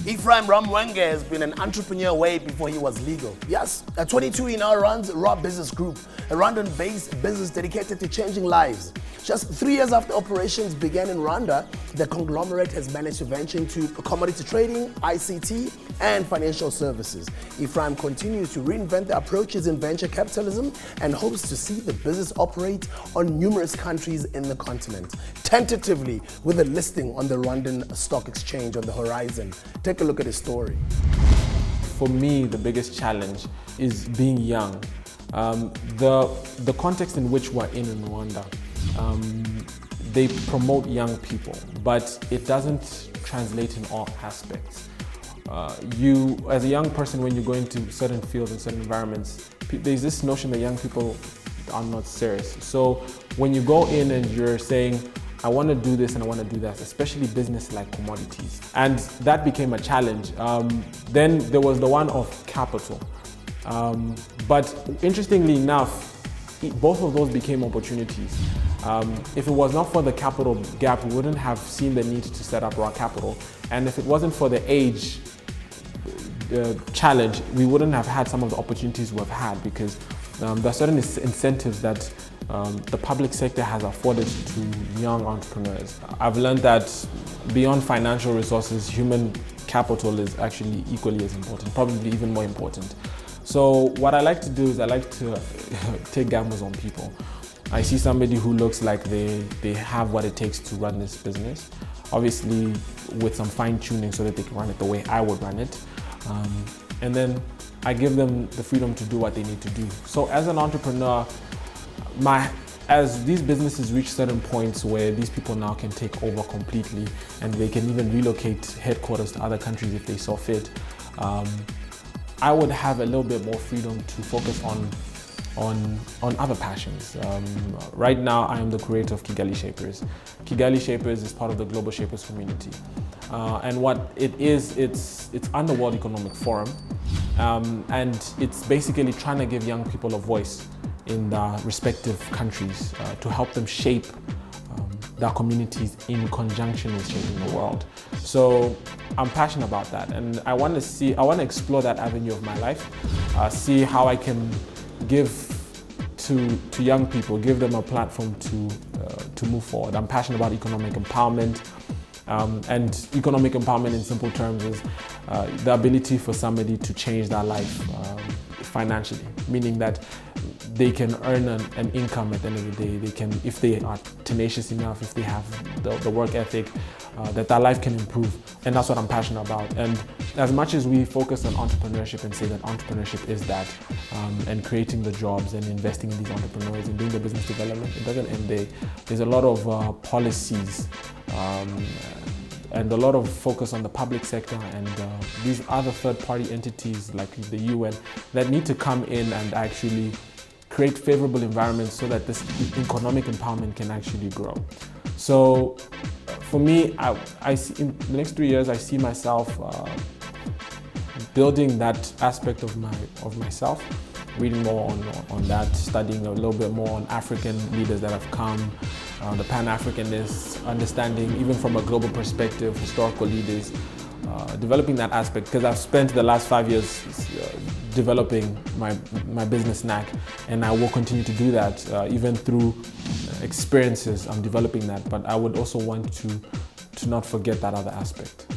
Ephraim Rwamwenge has been an entrepreneur way before he was legal. Yes, at 22 he now runs Rwa Business Group, a Rwandan-based business dedicated to changing lives. Just 3 years after operations began in Rwanda, the conglomerate has managed to venture into commodity trading, ICT, and financial services. Ephraim continues to reinvent the approaches in venture capitalism and hopes to see the business operate on numerous countries in the continent, tentatively with a listing on the Rwanda Stock Exchange on the horizon. Take a look at his story. For me, the biggest challenge is being young. The context in which we're in Rwanda, they promote young people, but it doesn't translate in all aspects. You, as a young person, when you go into certain fields and certain environments, there's this notion that young people are not serious. So when you go in and you're saying, I want to do this and I want to do that, especially business like commodities. And that became a challenge. Then there was the one of capital. But interestingly enough, both of those became opportunities. If it was not for the capital gap, we wouldn't have seen the need to set up Raw Capital. And if it wasn't for the age challenge, we wouldn't have had some of the opportunities we've had, because there are certain incentives that the public sector has afforded to young entrepreneurs. I've learned that beyond financial resources, human capital is actually equally as important, probably even more important. So what I like to do is I like to take gambles on people. I see somebody who looks like they have what it takes to run this business, obviously with some fine tuning so that they can run it the way I would run it. And then I give them the freedom to do what they need to do. So as an entrepreneur, as these businesses reach certain points where these people now can take over completely and they can even relocate headquarters to other countries if they saw fit, I would have a little bit more freedom to focus on other passions. Right now, I am the creator of Kigali Shapers. Kigali Shapers is part of the Global Shapers community. And what it is, it's under World Economic Forum. And it's basically trying to give young people a voice in their respective countries to help them shape their communities in conjunction with shaping the world. So I'm passionate about that, and I want to explore that avenue of my life, see how I can give to young people, give them a platform to move forward. I'm passionate about economic empowerment, and economic empowerment in simple terms is the ability for somebody to change their life financially, meaning that they can earn an income at the end of the day. They can, if they are tenacious enough, if they have the work ethic, that their life can improve. And that's what I'm passionate about. And as much as we focus on entrepreneurship and say that entrepreneurship is that, and creating the jobs and investing in these entrepreneurs and doing the business development, it doesn't end there. There's a lot of policies and a lot of focus on the public sector and these other third-party entities like the UN that need to come in and actually create favorable environments so that this economic empowerment can actually grow. So for me, I see in the next 3 years, I see myself building that aspect of myself, reading more on that, studying a little bit more on African leaders that have come, the Pan-Africanists, understanding even from a global perspective, historical leaders, developing that aspect, because I've spent the last 5 years developing my business knack, and I will continue to do that even through experiences. I'm developing that, but I would also want to not forget that other aspect.